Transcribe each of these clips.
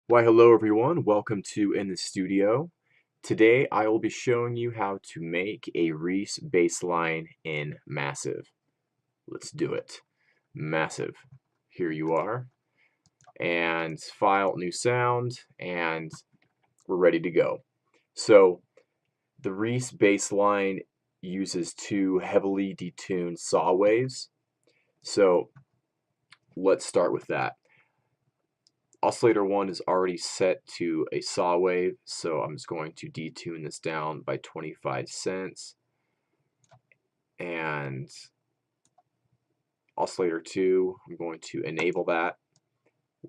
Why, hello everyone. Welcome to In the Studio. Today I will be showing you how to make a Reese bass line in Massive. Let's do it. Massive. Here you are. And file, new sound, and we're ready to go. So the Reese bass line uses two heavily detuned saw waves. So let's start with that. Oscillator 1 is already set to a saw wave, so I'm just going to detune this down by 25 cents. And oscillator 2, I'm going to enable that.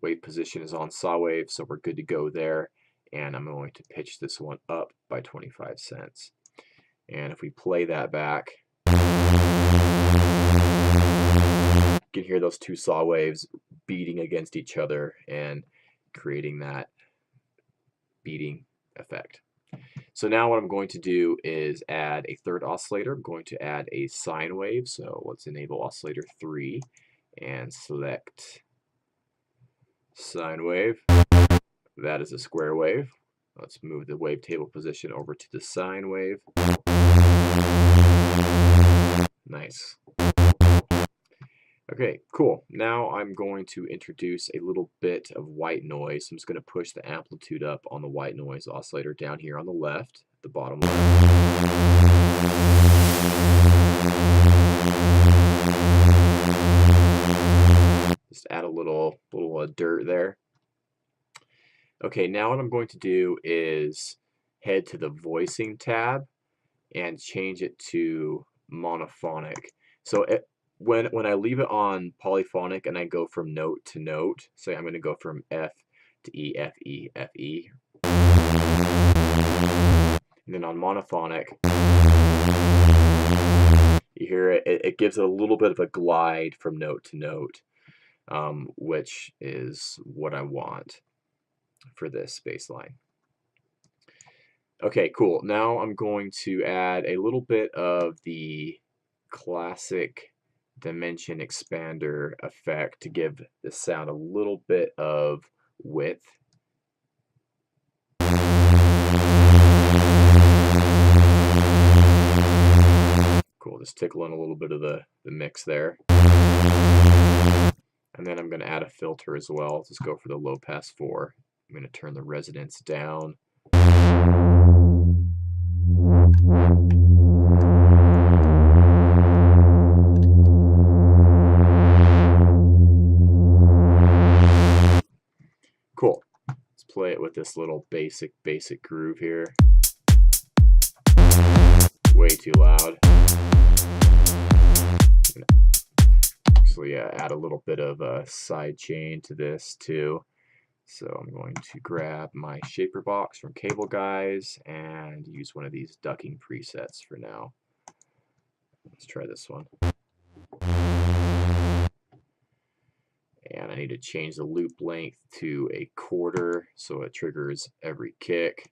Wave position is on saw wave, so we're good to go there. And I'm going to pitch this one up by 25 cents. And if we play that back, you can hear those two saw waves beating against each other and creating that beating effect. So now what I'm going to do is add a third oscillator. I'm going to add a sine wave. So let's enable oscillator 3 and select sine wave. That is a square wave. Let's move the wavetable position over to the sine wave. Nice. Okay, cool. Now I'm going to introduce a little bit of white noise. I'm just going to push the amplitude up on the white noise oscillator down here on the left, the bottom left. Just add a little dirt there. Okay, now what I'm going to do is head to the voicing tab and change it to monophonic. So when I leave it on polyphonic and I go from note to note, say I'm going to go from F to E, F, E, F, E. And then on monophonic, you hear it gives it a little bit of a glide from note to note, which is what I want for this bass line. Okay, cool. Now I'm going to add a little bit of the classic dimension expander effect to give the sound a little bit of width. Cool, just tickling a little bit of the mix there. And then I'm going to add a filter as well. Just go for the low pass 4. I'm going to turn the resonance down. Cool. Let's play it with this little basic groove here. Way too loud. Actually, add a little bit of a side chain to this too. So I'm going to grab my shaper box from Cable Guys and use one of these ducking presets for now. Let's try this one. And I need to change the loop length to a quarter so it triggers every kick.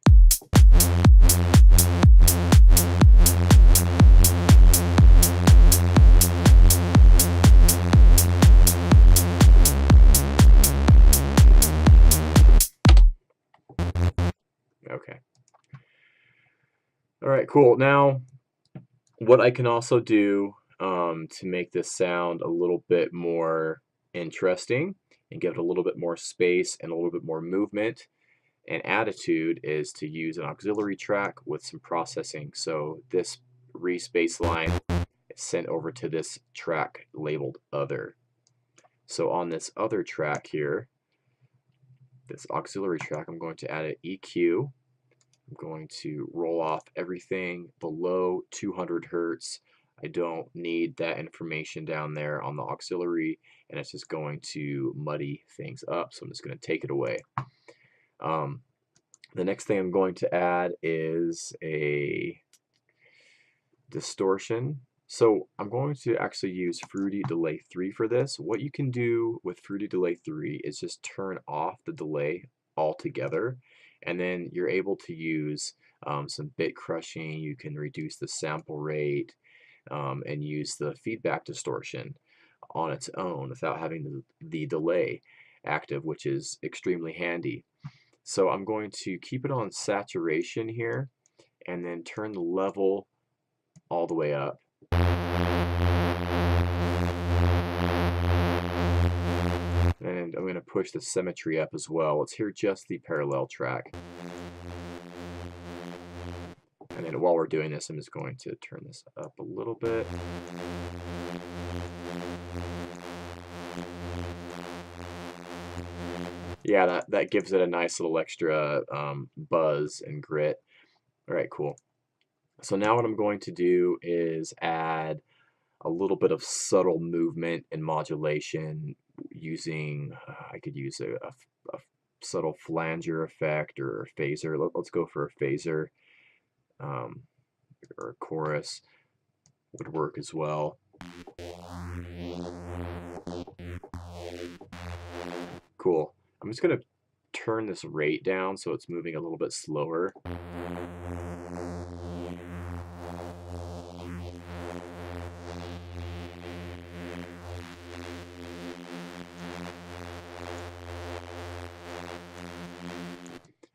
Okay. All right, cool. Now, what I can also do to make this sound a little bit more interesting and give it a little bit more space and a little bit more movement and attitude is to use an auxiliary track with some processing. So this Reese bass line is sent over to this track labeled Other. So on this other track here, this auxiliary track, I'm going to add an EQ. I'm going to roll off everything below 200 hertz. I don't need that information down there on the auxiliary, and it's just going to muddy things up, so I'm just going to take it away. The next thing I'm going to add is a distortion. So I'm going to actually use Fruity Delay 3 for this. What you can do with Fruity Delay 3 is just turn off the delay altogether, and then you're able to use some bit crushing. You can reduce the sample rate and use the feedback distortion on its own without having the delay. active, which is extremely handy. So I'm going to keep it on saturation here and then turn the level all the way up. And I'm going to push the symmetry up as well. Let's hear just the parallel track. And then while we're doing this, I'm just going to turn this up a little bit. Yeah, that gives it a nice little extra buzz and grit. All right, cool. So now what I'm going to do is add a little bit of subtle movement and modulation using, I could use a subtle flanger effect or a phaser. Let's go for a phaser, or a chorus would work as well. Cool. I'm just going to turn this rate down so it's moving a little bit slower.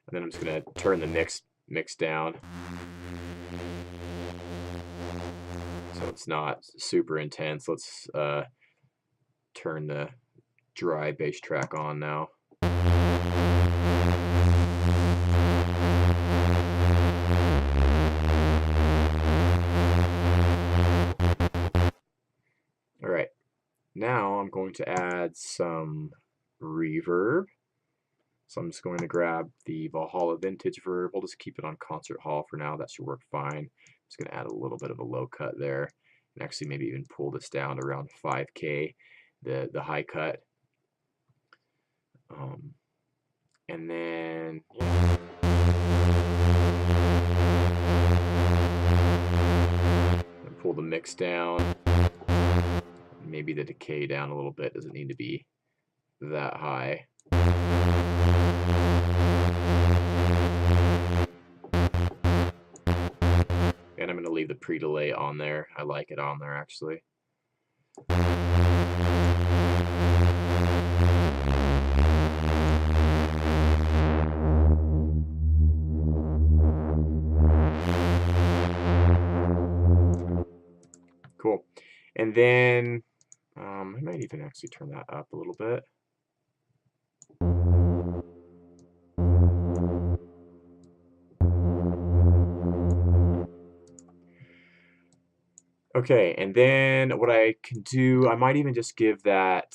And then I'm just going to turn the mix down so it's not super intense. Let's turn the dry bass track on now. All right, now I'm going to add some reverb. So I'm just going to grab the Valhalla Vintage Verb. We'll just keep it on Concert Hall for now. That should work fine. I'm just going to add a little bit of a low cut there, and actually maybe even pull this down to around 5K, the high cut. And then pull the mix down. Maybe the decay down a little bit. Doesn't need to be that high. And I'm going to leave the pre-delay on there. I like it on there actually. Cool. And then I might even actually turn that up a little bit. Okay, and then what I can do, I might even just give that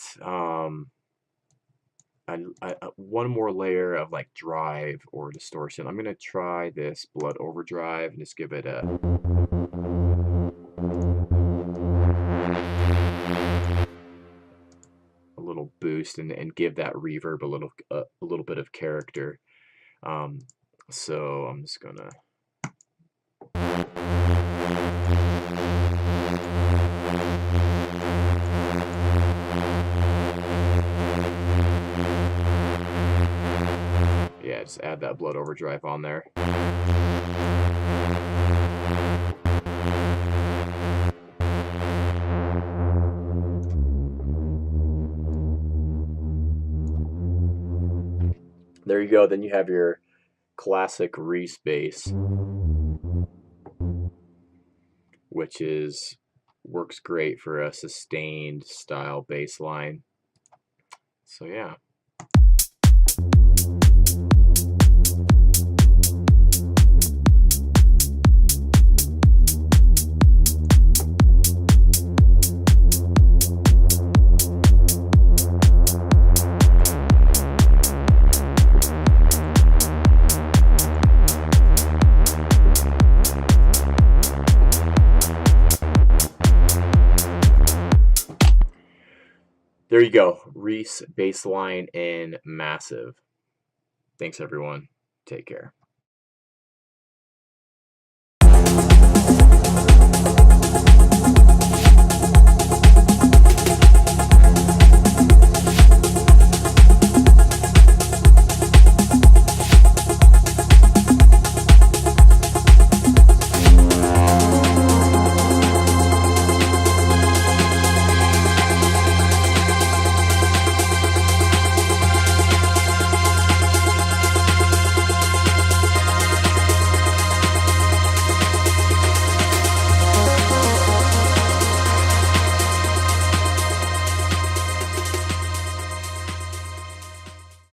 one more layer of like drive or distortion. I'm going to try this Blood Overdrive and just give it a little boost and give that reverb a little bit of character. So I'm just gonna just add that Blood Overdrive on there. There you go. Then you have your classic Reese bass, which works great for a sustained style bass line. So yeah. There you go, Reese bassline in Massive. Thanks everyone. Take care.